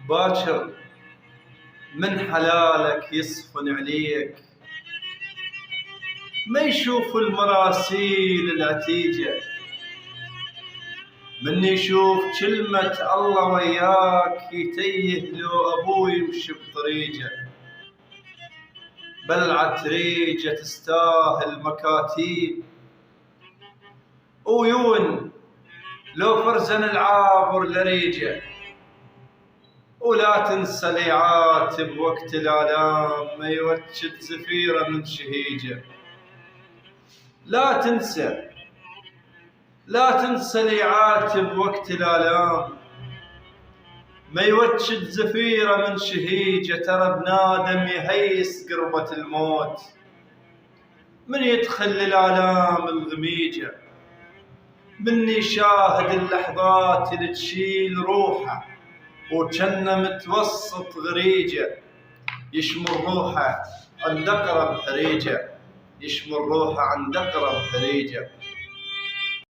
باكر من حلالك يصفن عليك، ما يشوف المراسيل العتيجة، من يشوف كلمة الله وياك يتيه لو أبوي يمشي بطريقه، بل عتريجة تستاهل مكاتيب ويون لو فرزن العابر لريجه، ولا تنسى لي عاتب وقت الآلام ما يوجد زفيرة من شهيجه. لا تنسى لي عاتب وقت الآلام ما يوجد زفيرة من شهيجه، ترى بنادم يهيس قربة الموت من يدخل للآلام الغميجة، من يشاهد اللحظات اللي تشيل روحه وكان متوسط غريجه، يشمر روحه عند أقرب حريجه، يشمر روحه عند أقرب حريجه.